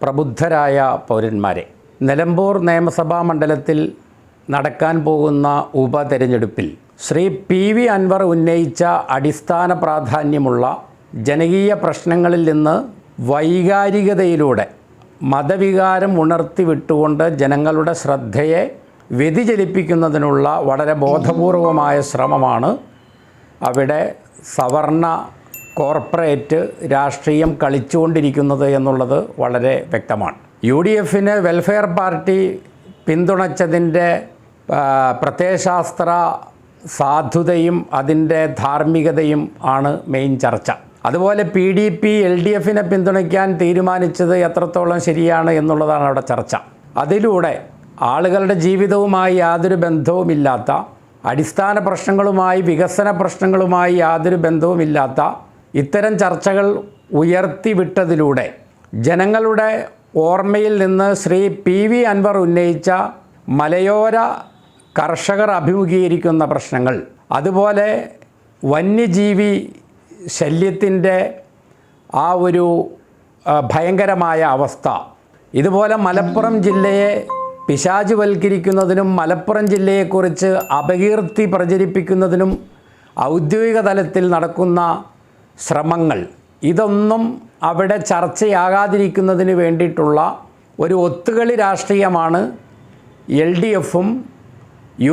പ്രബുദ്ധരായ പൗരന്മാരെ, നിലമ്പൂർ നിയമസഭാ മണ്ഡലത്തിൽ നടക്കാൻ പോകുന്ന ഉപതെരഞ്ഞെടുപ്പിൽ ശ്രീ പി.വി. അൻവർ ഉന്നയിച്ച അടിസ്ഥാന പ്രാധാന്യമുള്ള ജനകീയ പ്രശ്നങ്ങളിൽ നിന്ന് വൈകാരികതയിലൂടെ മതവികാരം ഉണർത്തിവിട്ടുകൊണ്ട് ജനങ്ങളുടെ ശ്രദ്ധയെ വ്യതിചലിപ്പിക്കുന്നതിനുള്ള വളരെ ബോധപൂർവമായ ശ്രമമാണ് അവിടെ സവർണ കോർപ്പറേറ്റ് രാഷ്ട്രീയം കളിച്ചുകൊണ്ടിരിക്കുന്നത് എന്നുള്ളത് വളരെ വ്യക്തമാണ്. UDFന് വെൽഫെയർ പാർട്ടി പിന്തുണച്ചതിൻ്റെ പ്രത്യയശാസ്ത്ര സാധുതയും അതിൻ്റെ ധാർമ്മികതയും ആണ് മെയിൻ ചർച്ച. അതുപോലെ PDP LDFനെ പിന്തുണയ്ക്കാൻ തീരുമാനിച്ചത് എത്രത്തോളം ശരിയാണ് എന്നുള്ളതാണ് അവിടെ ചർച്ച. അതിലൂടെ ആളുകളുടെ ജീവിതവുമായി യാതൊരു ബന്ധവുമില്ലാത്ത, അടിസ്ഥാന പ്രശ്നങ്ങളുമായി, വികസന പ്രശ്നങ്ങളുമായി യാതൊരു ബന്ധവുമില്ലാത്ത ഇത്തരം ചർച്ചകൾ ഉയർത്തിവിട്ടതിലൂടെ ജനങ്ങളുടെ ഓർമ്മയിൽ നിന്ന് ശ്രീ പി.വി. അൻവർ ഉന്നയിച്ച മലയോര കർഷകർ അഭിമുഖീകരിക്കുന്ന പ്രശ്നങ്ങൾ, അതുപോലെ വന്യജീവി ശല്യത്തിൻ്റെ ആ ഒരു ഭയങ്കരമായ അവസ്ഥ, ഇതുപോലെ മലപ്പുറം ജില്ലയെ പിശാചുവൽക്കരിക്കുന്നതിനും മലപ്പുറം ജില്ലയെക്കുറിച്ച് അപകീർത്തി പ്രചരിപ്പിക്കുന്നതിനും ഔദ്യോഗിക തലത്തിൽ നടക്കുന്ന ശ്രമങ്ങൾ, ഇതൊന്നും അവിടെ ചർച്ചയാകാതിരിക്കുന്നതിന് വേണ്ടിയിട്ടുള്ള ഒരു ഒത്തുകളി രാഷ്ട്രീയമാണ് LDFും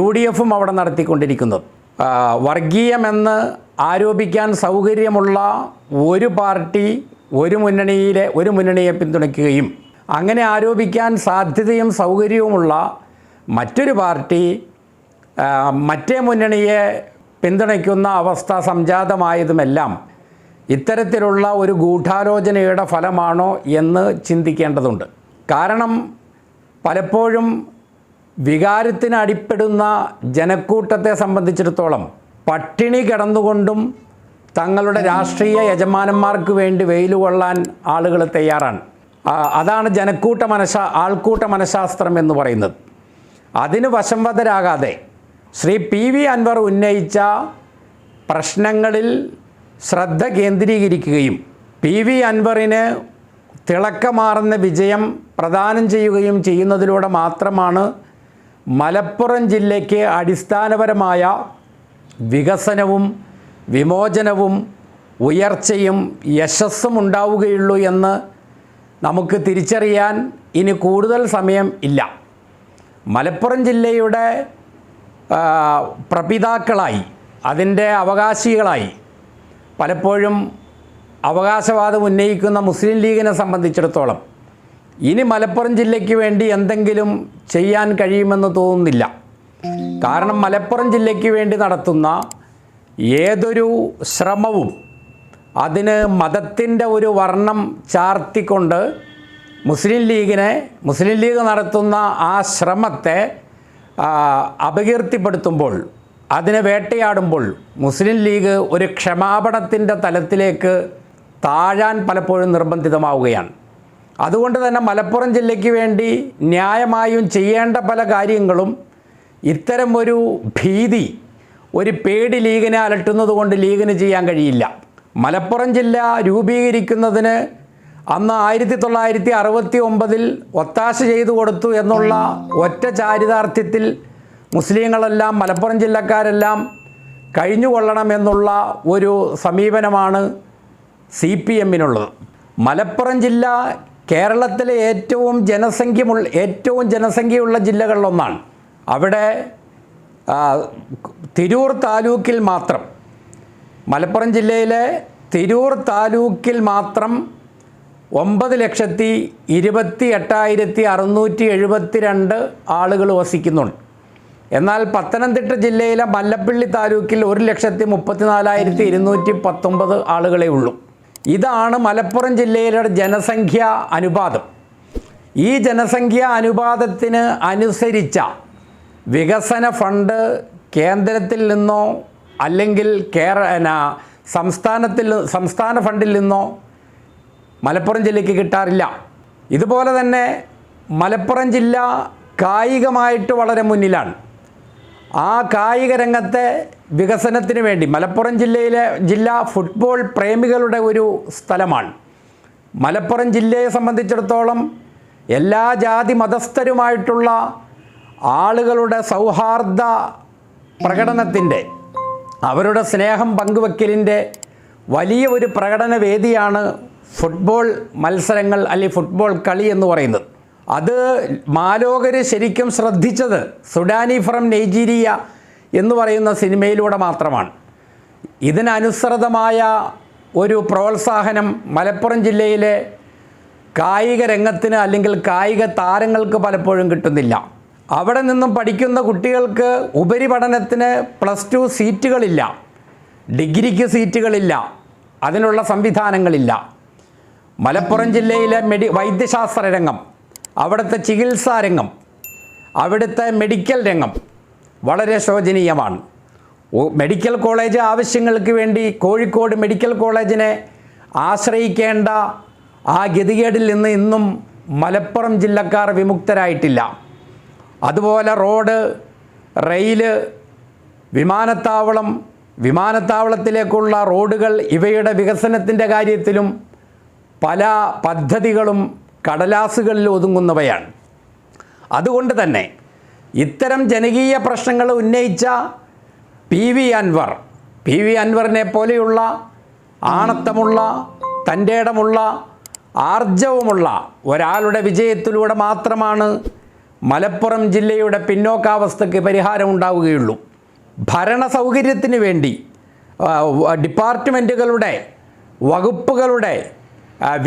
UDFും അവിടെ നടത്തിക്കൊണ്ടിരിക്കുന്നത്. വർഗീയമെന്ന് ആരോപിക്കാൻ സൗകര്യമുള്ള ഒരു പാർട്ടി ഒരു മുന്നണിയെ പിന്തുണയ്ക്കുകയും അങ്ങനെ ആരോപിക്കാൻ സാധ്യതയും സൗകര്യവുമുള്ള മറ്റൊരു പാർട്ടി മറ്റേ മുന്നണിയെ പിന്തുണയ്ക്കുന്ന അവസ്ഥ സംജാതമായതുമെല്ലാം ഇത്തരത്തിലുള്ള ഒരു ഗൂഢാലോചനയുടെ ഫലമാണോ എന്ന് ചിന്തിക്കേണ്ടതുണ്ട്. കാരണം പലപ്പോഴും വികാരത്തിന് അടിപ്പെടുന്ന ജനക്കൂട്ടത്തെ സംബന്ധിച്ചിടത്തോളം പട്ടിണി കിടന്നുകൊണ്ടും തങ്ങളുടെ രാഷ്ട്രീയ യജമാനന്മാർക്ക് വേണ്ടി വെയിലുകൊള്ളാൻ ആളുകൾ തയ്യാറാണ്. അതാണ് ആൾക്കൂട്ട മനഃശാസ്ത്രം എന്ന് പറയുന്നത്. അതിന് വശംവദരാകാതെ ശ്രീ പി.വി. അൻവർ ഉന്നയിച്ച പ്രശ്നങ്ങളിൽ ശ്രദ്ധ കേന്ദ്രീകരിക്കുകയും പി.വി. അൻവറിന് തിളക്കമാർന്ന വിജയം പ്രദാനം ചെയ്യുകയും ചെയ്യുന്നതിലൂടെ മാത്രമാണ് മലപ്പുറം ജില്ലയ്ക്ക് അടിസ്ഥാനപരമായ വികസനവും വിമോചനവും ഉയർച്ചയും യശസ്സും ഉണ്ടാവുകയുള്ളൂ എന്ന് നമുക്ക് തിരിച്ചറിയാൻ ഇനി കൂടുതൽ സമയം ഇല്ല. മലപ്പുറം ജില്ലയുടെ പ്രപിതാക്കളായി, അതിൻ്റെ അവകാശികളായി പലപ്പോഴും അവകാശവാദം ഉന്നയിക്കുന്ന മുസ്ലിം ലീഗിനെ സംബന്ധിച്ചിടത്തോളം ഇനി മലപ്പുറം ജില്ലയ്ക്ക് വേണ്ടി എന്തെങ്കിലും ചെയ്യാൻ കഴിയുമെന്ന് തോന്നുന്നില്ല. കാരണം മലപ്പുറം ജില്ലയ്ക്ക് വേണ്ടി നടത്തുന്ന ഏതൊരു ശ്രമവും അതിന് മതത്തിൻ്റെ ഒരു വർണ്ണം ചാർത്തിക്കൊണ്ട് മുസ്ലിം ലീഗ് നടത്തുന്ന ആ ശ്രമത്തെ അപകീർത്തിപ്പെടുത്തുമ്പോൾ, അതിനെ വേട്ടയാടുമ്പോൾ മുസ്ലിം ലീഗ് ഒരു ക്ഷമാപണത്തിൻ്റെ തലത്തിലേക്ക് താഴാൻ പലപ്പോഴും നിർബന്ധിതമാവുകയാണ്. അതുകൊണ്ട് തന്നെ മലപ്പുറം ജില്ലയ്ക്ക് വേണ്ടി ന്യായമായും ചെയ്യേണ്ട പല കാര്യങ്ങളും ഇത്തരം ഒരു ഭീതി, ഒരു പേടി ലീഗിനെ അലട്ടുന്നത് കൊണ്ട് ലീഗിന് ചെയ്യാൻ കഴിയില്ല. മലപ്പുറം ജില്ല രൂപീകരിക്കുന്നതിന് അന്ന് 1969 ഒത്താശ ചെയ്തു കൊടുത്തു എന്നുള്ള ഒറ്റ ചാരിതാർത്ഥ്യത്തിൽ മുസ്ലിങ്ങളെല്ലാം, മലപ്പുറം ജില്ലക്കാരെല്ലാം കഴിഞ്ഞുകൊള്ളണമെന്നുള്ള ഒരു സമീപനമാണ് CPMനുള്ളത്. മലപ്പുറം ജില്ല കേരളത്തിലെ ഏറ്റവും ജനസംഖ്യയുള്ള ജില്ലകളിലൊന്നാണ്. അവിടെ തിരൂർ താലൂക്കിൽ മാത്രം, മലപ്പുറം ജില്ലയിലെ തിരൂർ താലൂക്കിൽ മാത്രം 9,28,672 ആളുകൾ വസിക്കുന്നുണ്ട്. എന്നാൽ പത്തനംതിട്ട ജില്ലയിലെ മല്ലപ്പള്ളി താലൂക്കിൽ 1,34,219 ആളുകളേ ഉള്ളൂ. ഇതാണ് മലപ്പുറം ജില്ലയിലെ ജനസംഖ്യാ അനുപാതം. ഈ ജനസംഖ്യാ അനുപാതത്തിന് അനുസരിച്ച വികസന ഫണ്ട് കേന്ദ്രത്തിൽ നിന്നോ അല്ലെങ്കിൽ സംസ്ഥാന ഫണ്ടിൽ നിന്നോ മലപ്പുറം ജില്ലയ്ക്ക് കിട്ടാറില്ല. ഇതുപോലെ തന്നെ മലപ്പുറം ജില്ല കായികമായിട്ട് വളരെ മുന്നിലാണ്. ആ കായിക രംഗത്തെ വികസനത്തിന് വേണ്ടി മലപ്പുറം ജില്ല ഫുട്ബോൾ പ്രേമികളുടെ ഒരു സ്ഥലമാണ്. മലപ്പുറം ജില്ലയെ സംബന്ധിച്ചിടത്തോളം എല്ലാ ജാതി മതസ്ഥരുമായിട്ടുള്ള ആളുകളുടെ സൗഹാർദ്ദ പ്രകടനത്തിൻ്റെ, അവരുടെ സ്നേഹം പങ്കുവെക്കലിൻ്റെ വലിയ ഒരു പ്രകടന വേദിയാണ് ഫുട്ബോൾ മത്സരങ്ങൾ അല്ലെങ്കിൽ ഫുട്ബോൾ കളി എന്ന് പറയുന്നത്. അത് മാലോകർ ശരിക്കും ശ്രദ്ധിച്ചത് സുഡാനി ഫ്രം നൈജീരിയ എന്ന് പറയുന്ന സിനിമയിലൂടെ മാത്രമാണ്. ഇതിനനുസൃതമായ ഒരു പ്രോത്സാഹനം മലപ്പുറം ജില്ലയിലെ കായിക രംഗത്തിന് അല്ലെങ്കിൽ കായിക താരങ്ങൾക്ക് പലപ്പോഴും കിട്ടുന്നില്ല. അവിടെ നിന്നും പഠിക്കുന്ന കുട്ടികൾക്ക് ഉപരിപഠനത്തിന് +2 സീറ്റുകളില്ല, ഡിഗ്രിക്ക് സീറ്റുകളില്ല, അതിനുള്ള സംവിധാനങ്ങളില്ല. മലപ്പുറം ജില്ലയിലെ വൈദ്യശാസ്ത്ര രംഗം, അവിടുത്തെ ചികിത്സാ രംഗം, അവിടുത്തെ മെഡിക്കൽ രംഗം വളരെ ശോചനീയമാണ്. മെഡിക്കൽ കോളേജ് ആവശ്യങ്ങൾക്ക് വേണ്ടി കോഴിക്കോട് മെഡിക്കൽ കോളേജിനെ ആശ്രയിക്കേണ്ട ആ ഗതികേടിൽ നിന്ന് ഇന്നും മലപ്പുറം ജില്ലക്കാർ വിമുക്തരായിട്ടില്ല. അതുപോലെ റോഡ്, റെയില്, വിമാനത്താവളം, വിമാനത്താവളത്തിലേക്കുള്ള റോഡുകൾ, ഇവയുടെ വികസനത്തിൻ്റെ കാര്യത്തിലും പല പദ്ധതികളും കടലാസുകളിൽ ഒതുങ്ങുന്നവയാണ്. അതുകൊണ്ട് തന്നെ ഇത്തരം ജനകീയ പ്രശ്നങ്ങൾ ഉന്നയിച്ച പി.വി. അൻവറിനെ പോലെയുള്ള ആണത്തമുള്ള, തൻ്റെ ഇടമുള്ള, ആർജവമുള്ള ഒരാളുടെ വിജയത്തിലൂടെ മാത്രമാണ് മലപ്പുറം ജില്ലയുടെ പിന്നോക്കാവസ്ഥയ്ക്ക് പരിഹാരം ഉണ്ടാവുകയുള്ളൂ. ഭരണ സൗകര്യത്തിന് വേണ്ടി ഡിപ്പാർട്ട്മെൻറ്റുകളുടെ, വകുപ്പുകളുടെ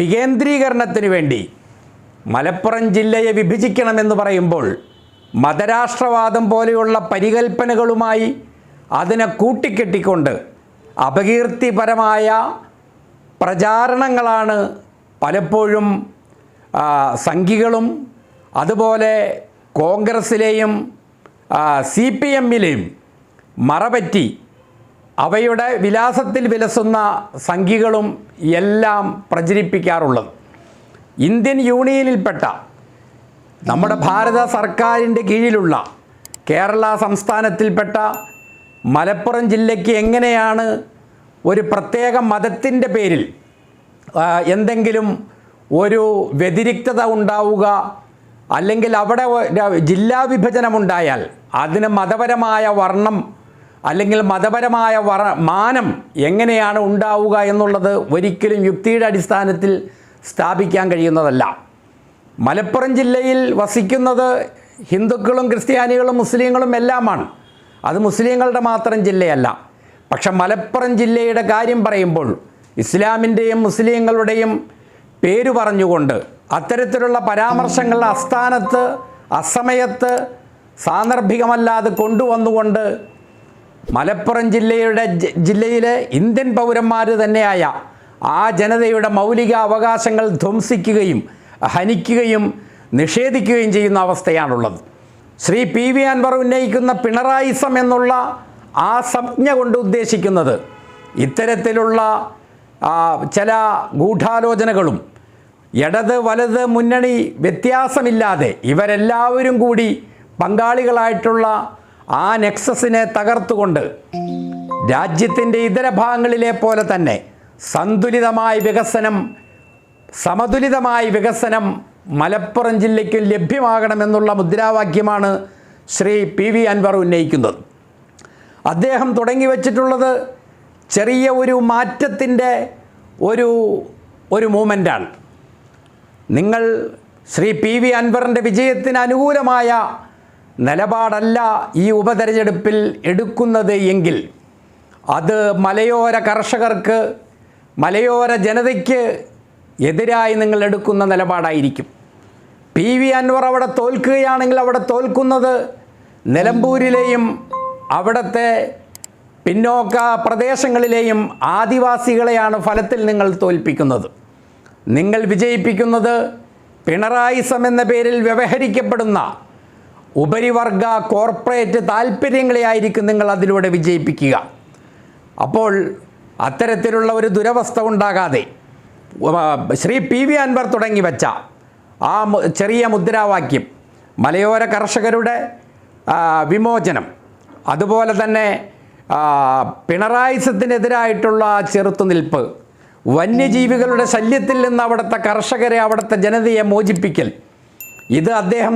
വികേന്ദ്രീകരണത്തിന് വേണ്ടി മലപ്പുറം ജില്ലയെ വിഭജിക്കണമെന്ന് പറയുമ്പോൾ മതരാഷ്ട്രവാദം പോലെയുള്ള പരികൽപ്പനകളുമായി അതിനെ കൂട്ടിക്കെട്ടിക്കൊണ്ട് അപകീർത്തിപരമായ പ്രചാരണങ്ങളാണ് പലപ്പോഴും സംഘികളും അതുപോലെ കോൺഗ്രസ്സിലെയും CPM-ലെയും മറപറ്റി അവയുടെ വിലാസത്തിൽ വിലസുന്ന സംഘികളും എല്ലാം പ്രചരിപ്പിക്കാറുള്ളത്. ഇന്ത്യൻ യൂണിയനിൽപ്പെട്ട നമ്മുടെ ഭാരത സർക്കാരിൻ്റെ കീഴിലുള്ള കേരള സംസ്ഥാനത്തിൽപ്പെട്ട മലപ്പുറം ജില്ലയ്ക്ക് എങ്ങനെയാണ് ഒരു പ്രത്യേക മതത്തിൻ്റെ പേരിൽ എന്തെങ്കിലും ഒരു വ്യതിരിക്തത ഉണ്ടാവുക, അല്ലെങ്കിൽ അവിടെ ജില്ലാ വിഭജനമുണ്ടായാൽ അതിന് മതപരമായ വർണ്ണം അല്ലെങ്കിൽ മതപരമായ മാനം എങ്ങനെയാണ് ഉണ്ടാവുക എന്നുള്ളത് ഒരിക്കലും യുക്തിയുടെ അടിസ്ഥാനത്തിൽ സ്ഥാപിക്കാൻ കഴിയുന്നതല്ല. മലപ്പുറം ജില്ലയിൽ വസിക്കുന്നത് ഹിന്ദുക്കളും ക്രിസ്ത്യാനികളും മുസ്ലിങ്ങളും എല്ലാമാണ്. അത് മുസ്ലിങ്ങളുടെ മാത്രം ജില്ലയല്ല. പക്ഷെ മലപ്പുറം ജില്ലയുടെ കാര്യം പറയുമ്പോൾ ഇസ്ലാമിൻ്റെയും മുസ്ലിങ്ങളുടെയും പേര് പറഞ്ഞുകൊണ്ട് അത്തരത്തിലുള്ള പരാമർശങ്ങൾ അസ്ഥാനത്ത്, അസമയത്ത്, സാന്ദർഭികമല്ലാതെ കൊണ്ടുവന്നുകൊണ്ട് മലപ്പുറം ജില്ലയിലെ ഇന്ത്യൻ പൗരന്മാർ തന്നെയായ ആ ജനതയുടെ മൗലിക അവകാശങ്ങൾ ധ്വംസിക്കുകയും ഹനിക്കുകയും നിഷേധിക്കുകയും ചെയ്യുന്ന അവസ്ഥയാണുള്ളത്. ശ്രീ പി.വി. അൻവർ ഉന്നയിക്കുന്ന പിണറായിസം എന്നുള്ള ആ സംജ്ഞ കൊണ്ട് ഉദ്ദേശിക്കുന്നത് ഇത്തരത്തിലുള്ള ചില ഗൂഢാലോചനകളും ഇടത് വലത് മുന്നണി വ്യത്യാസമില്ലാതെ ഇവരെല്ലാവരും കൂടി പങ്കാളികളായിട്ടുള്ള ആ നെക്സസിനെ തകർത്തുകൊണ്ട് രാജ്യത്തിൻ്റെ ഇതര ഭാഗങ്ങളിലെ പോലെ തന്നെ സമതുലിതമായ വികസനം മലപ്പുറം ജില്ലയ്ക്ക് ലഭ്യമാകണമെന്നുള്ള മുദ്രാവാക്യമാണ് ശ്രീ പി.വി. അൻവർ ഉന്നയിക്കുന്നത്. അദ്ദേഹം തുടങ്ങി വച്ചിട്ടുള്ളത് ചെറിയ ഒരു മാറ്റത്തിൻ്റെ ഒരു മൂവ്മെൻ്റാണ്. നിങ്ങൾ ശ്രീ പി.വി. അൻവറിൻ്റെ വിജയത്തിന് അനുകൂലമായ നിലപാടല്ല ഈ ഉപതെരഞ്ഞെടുപ്പിൽ എടുക്കുന്നത് എങ്കിൽ അത് മലയോര കർഷകർക്ക്, മലയോര ജനതയ്ക്ക് എതിരായി നിങ്ങൾ എടുക്കുന്ന നിലപാടായിരിക്കും. പി.വി. അൻവർ അവിടെ തോൽക്കുകയാണെങ്കിൽ അവിടെ തോൽക്കുന്നത് നിലമ്പൂരിലെയും അവിടുത്തെ പിന്നോക്ക പ്രദേശങ്ങളിലെയും ആദിവാസികളെയാണ് ഫലത്തിൽ നിങ്ങൾ തോൽപ്പിക്കുന്നത്. നിങ്ങൾ വിജയിപ്പിക്കുന്നത് പിണറായിസം എന്ന പേരിൽ വ്യവഹരിക്കപ്പെടുന്ന ഉപരിവർഗ കോർപ്പറേറ്റ് താല്പര്യങ്ങളെയായിരിക്കും നിങ്ങൾ അതിലൂടെ വിജയിപ്പിക്കുക. അപ്പോൾ അത്തരത്തിലുള്ള ഒരു ദുരവസ്ഥ ഉണ്ടാകാതെ ശ്രീ പി.വി. അൻവർ തുടങ്ങി വെച്ച ആ ചെറിയ മുദ്രാവാക്യം, മലയോര കർഷകരുടെ വിമോചനം, അതുപോലെ തന്നെ പിണറായിസത്തിനെതിരായിട്ടുള്ള ചെറുത്തുനിൽപ്പ്, വന്യജീവികളുടെ ശല്യത്തിൽ നിന്ന് അവിടുത്തെ കർഷകരെ, അവിടുത്തെ ജനതയെ മോചിപ്പിക്കൽ, ഇത് അദ്ദേഹം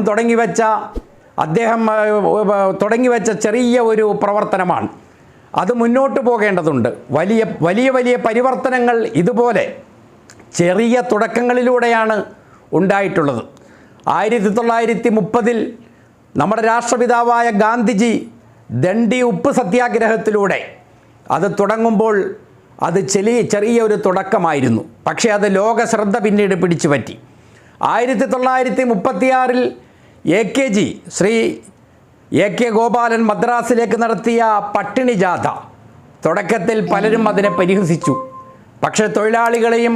തുടങ്ങിവെച്ച ചെറിയ ഒരു പ്രവർത്തനമാണ്. അത് മുന്നോട്ട് പോകേണ്ടതുണ്ട്. വലിയ പരിവർത്തനങ്ങൾ ഇതുപോലെ ചെറിയ തുടക്കങ്ങളിലൂടെയാണ് ഉണ്ടായിട്ടുള്ളത്. 1930 നമ്മുടെ രാഷ്ട്രപിതാവായ ഗാന്ധിജി ദണ്ഡി ഉപ്പ് സത്യാഗ്രഹത്തിലൂടെ അത് തുടങ്ങുമ്പോൾ അത് ചെറിയൊരു തുടക്കമായിരുന്നു. പക്ഷേ അത് ലോക ശ്രദ്ധ പിന്നീട് പിടിച്ചു പറ്റി. 1936 AKG ശ്രീ AK ഗോപാലൻ മദ്രാസിലേക്ക് നടത്തിയ പട്ടിണി ജാഥ, തുടക്കത്തിൽ പലരും അതിനെ പരിഹസിച്ചു. പക്ഷേ തൊഴിലാളികളെയും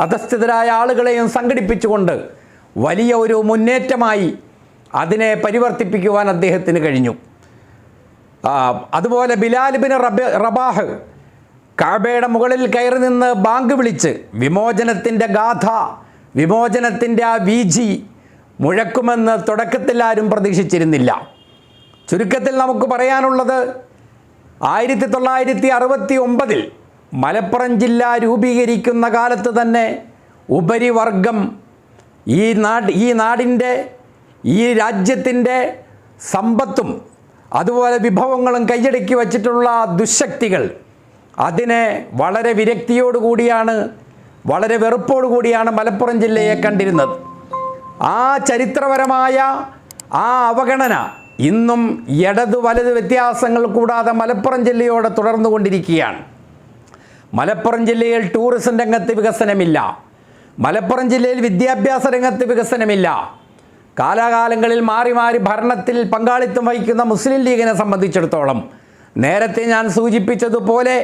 അധസ്ഥിതരായ ആളുകളെയും സംഘടിപ്പിച്ചുകൊണ്ട് വലിയ ഒരു മുന്നേറ്റമായി അതിനെ പരിവർത്തിപ്പിക്കുവാൻ അദ്ദേഹത്തിന് കഴിഞ്ഞു. അതുപോലെ ബിലാൽ ബിൻ റബാഹ് കഅബയുടെ മുകളിൽ കയറി നിന്ന് ബാങ്ക് വിളിച്ച് വിമോചനത്തിൻ്റെ ഗാഥ, വിമോചനത്തിൻ്റെ ആ വീജി മുഴക്കുമെന്ന് തുടക്കത്തിൽ ആരും പ്രതീക്ഷിച്ചിരുന്നില്ല. ചുരുക്കത്തിൽ നമുക്ക് പറയാനുള്ളത് 1969 മലപ്പുറം ജില്ല രൂപീകരിക്കുന്ന കാലത്ത് തന്നെ ഉപരിവർഗം ഈ നാടിൻ്റെ, ഈ രാജ്യത്തിൻ്റെ സമ്പത്തും അതുപോലെ വിഭവങ്ങളും കൈയടക്കി വച്ചിട്ടുള്ള ദുശക്തികൾ അതിനെ വളരെ വിരക്തിയോടുകൂടിയാണ്, വളരെ വെറുപ്പോടുകൂടിയാണ് മലപ്പുറം ജില്ലയെ കണ്ടിരുന്നത്. ആ ചരിത്രപരമായ ആ അവഗണന ഇന്നും ഇടതു വലത് വ്യത്യാസങ്ങൾ കൂടാതെ മലപ്പുറം ജില്ലയോടെ തുടർന്നുകൊണ്ടിരിക്കുകയാണ്. മലപ്പുറം ജില്ലയിൽ ടൂറിസം രംഗത്ത് വികസനമില്ല. മലപ്പുറം ജില്ലയിൽ വിദ്യാഭ്യാസ രംഗത്ത് വികസനമില്ല. കാലാകാലങ്ങളിൽ മാറി ഭരണത്തിൽ പങ്കാളിത്തം വഹിക്കുന്ന മുസ്ലിം ലീഗിനെ സംബന്ധിച്ചിടത്തോളം നേരത്തെ ഞാൻ സൂചിപ്പിച്ചതുപോലെ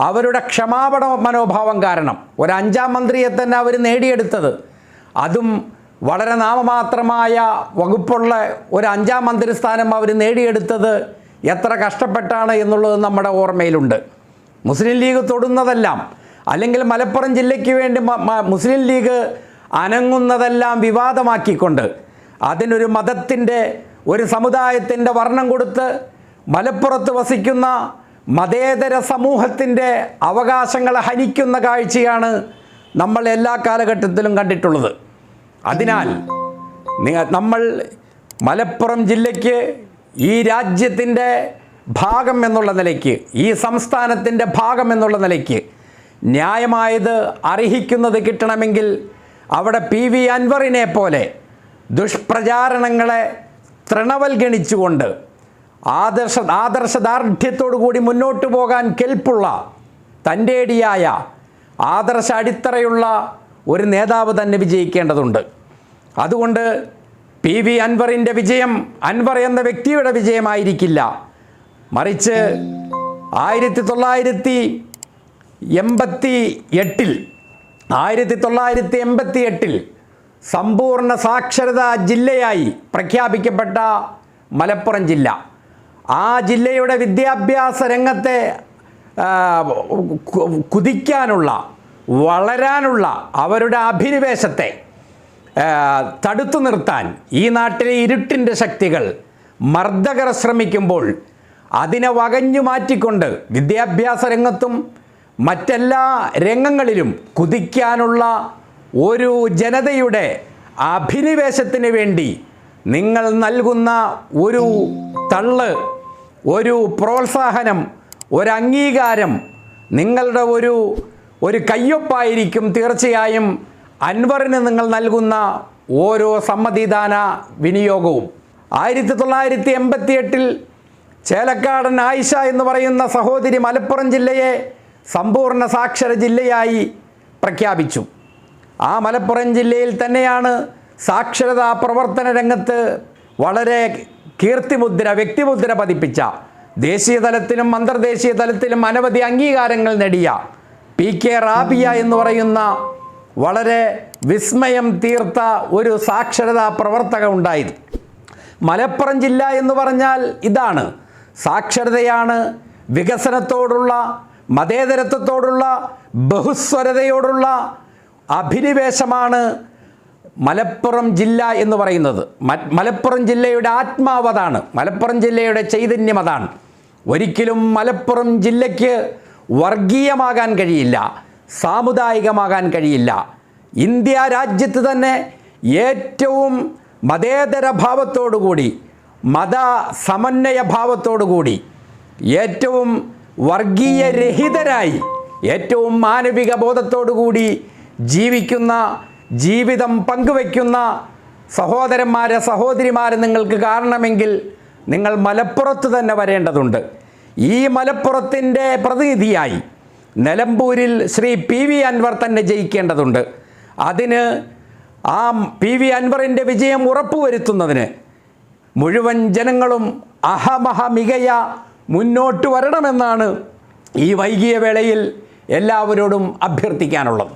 അവരുടെ ക്ഷമാപണ മനോഭാവം കാരണം ഒരു 5ാം മന്ത്രിയെ തന്നെ അവർ നേടിയെടുത്തത്, അതും വളരെ നാമമാത്രമായ വകുപ്പുള്ള ഒരു 5ാം മന്ത്രിസ്ഥാനം അവർ നേടിയെടുത്തത് എത്ര കഷ്ടപ്പെട്ടാണ് എന്നുള്ളത് നമ്മുടെ ഓർമ്മയിലുണ്ട്. മുസ്ലിം ലീഗ് തൊടുന്നതെല്ലാം, അല്ലെങ്കിൽ മലപ്പുറം ജില്ലയ്ക്ക് വേണ്ടി മുസ്ലിം ലീഗ് അനങ്ങുന്നതെല്ലാം വിവാദമാക്കിക്കൊണ്ട് അതിനൊരു മതത്തിൻ്റെ, ഒരു സമുദായത്തിൻ്റെ വർണ്ണം കൊടുത്ത് മലപ്പുറത്ത് വസിക്കുന്ന മതേതര സമൂഹത്തിൻ്റെ അവകാശങ്ങളെ ഹനിക്കുന്ന കാഴ്ചയാണ് നമ്മൾ എല്ലാ കാലഘട്ടത്തിലും കണ്ടിട്ടുള്ളത്. അതിനാൽ നമ്മൾ മലപ്പുറം ജില്ലയ്ക്ക് ഈ രാജ്യത്തിൻ്റെ ഭാഗം എന്നുള്ള നിലയ്ക്ക്, ഈ സംസ്ഥാനത്തിൻ്റെ ഭാഗം എന്നുള്ള നിലയ്ക്ക് ന്യായമായത് അർഹിക്കുന്നത് കിട്ടണമെങ്കിൽ അവിടെ PV അൻവറിനെ പോലെ ദുഷ്പ്രചാരണങ്ങളെ തൃണവൽഗണിച്ചുകൊണ്ട് ആദർശദാർഢ്യത്തോടുകൂടി മുന്നോട്ട് പോകാൻ കെൽപ്പുള്ള, തൻ്റേടിയായ, ആദർശ അടിത്തറയുള്ള ഒരു നേതാവ് തന്നെ വിജയിക്കേണ്ടതുണ്ട്. അതുകൊണ്ട് PV അൻവറിൻ്റെ വിജയം അൻവർ എന്ന വ്യക്തിയുടെ വിജയമായിരിക്കില്ല, മറിച്ച് 1988 സമ്പൂർണ്ണ സാക്ഷരതാ ജില്ലയായി പ്രഖ്യാപിക്കപ്പെട്ട മലപ്പുറം ജില്ല, ആ ജില്ലയുടെ വിദ്യാഭ്യാസ രംഗത്തെ കുതിക്കാനുള്ള, വളരാനുള്ള അവരുടെ അഭിനിവേശത്തെ തടുത്തു നിർത്താൻ ഈ നാട്ടിലെ ഇരുട്ടിൻ്റെ ശക്തികൾ, മർദ്ദകർ ശ്രമിക്കുമ്പോൾ അതിനെ വകഞ്ഞു മാറ്റിക്കൊണ്ട് വിദ്യാഭ്യാസ രംഗത്തും മറ്റെല്ലാ രംഗങ്ങളിലും കുതിക്കാനുള്ള ഒരു ജനതയുടെ അഭിനിവേശത്തിന് വേണ്ടി നിങ്ങൾ നൽകുന്ന ഒരു തള്ള്, ഒരു പ്രോത്സാഹനം, ഒരു അംഗീകാരം, നിങ്ങളുടെ ഒരു കയ്യൊപ്പായിരിക്കും തീർച്ചയായും അൻവറിന് നിങ്ങൾ നൽകുന്ന ഓരോ സമ്മതിദാന വിനിയോഗവും. 1988 ചേലക്കാടൻ ആയിഷ എന്ന് പറയുന്ന സഹോദരി മലപ്പുറം ജില്ലയെ സമ്പൂർണ്ണ സാക്ഷര ജില്ലയായി പ്രഖ്യാപിച്ചു. ആ മലപ്പുറം ജില്ലയിൽ തന്നെയാണ് സാക്ഷരതാ പ്രവർത്തന രംഗത്ത് വളരെ വ്യക്തിമുദ്ര പതിപ്പിച്ച, ദേശീയ തലത്തിലും അന്തർദേശീയ തലത്തിലും അനവധി അംഗീകാരങ്ങൾ നേടിയ PK റാബിയ എന്ന് പറയുന്ന വളരെ വിസ്മയം തീർത്ത ഒരു സാക്ഷരതാ പ്രവർത്തക ഉണ്ടായത്. മലപ്പുറം ജില്ല എന്ന് പറഞ്ഞാൽ ഇതാണ്, സാക്ഷരതയാണ്, വികസനത്തോടുള്ള, മതേതരത്വത്തോടുള്ള, ബഹുസ്വരതയോടുള്ള അഭിനിവേശമാണ് മലപ്പുറം ജില്ല എന്ന് പറയുന്നത്. മലപ്പുറം ജില്ലയുടെ ആത്മാവതാണ്, മലപ്പുറം ജില്ലയുടെ ചൈതന്യം അതാണ്. ഒരിക്കലും മലപ്പുറം ജില്ലയ്ക്ക് വർഗീയമാകാൻ കഴിയില്ല, സാമുദായികമാകാൻ കഴിയില്ല. ഇന്ത്യ രാജ്യത്ത് തന്നെ ഏറ്റവും മതേതര ഭാവത്തോടുകൂടി, മത സമന്വയ ഭാവത്തോടുകൂടി, ഏറ്റവും വർഗീയരഹിതരായി, ഏറ്റവും മാനവിക ബോധത്തോടുകൂടി ജീവിക്കുന്ന, ജീവിതം പങ്കുവയ്ക്കുന്ന സഹോദരന്മാരെ, സഹോദരിമാരെ നിങ്ങൾക്ക് കാണണമെങ്കിൽ നിങ്ങൾ മലപ്പുറത്ത് തന്നെ വരേണ്ടതുണ്ട്. ഈ മലപ്പുറത്തിൻ്റെ പ്രതിനിധിയായി നിലമ്പൂരിൽ ശ്രീ PV അൻവർ തന്നെ ജയിക്കേണ്ടതുണ്ട്. അതിന് ആ PV അൻവറിൻ്റെ വിജയം ഉറപ്പുവരുത്തുന്നതിന് മുഴുവൻ ജനങ്ങളും മികയ മുന്നോട്ട് വരണമെന്നാണ് ഈ വൈകിയ വേളയിൽ എല്ലാവരോടും അഭ്യർത്ഥിക്കാനുള്ളത്.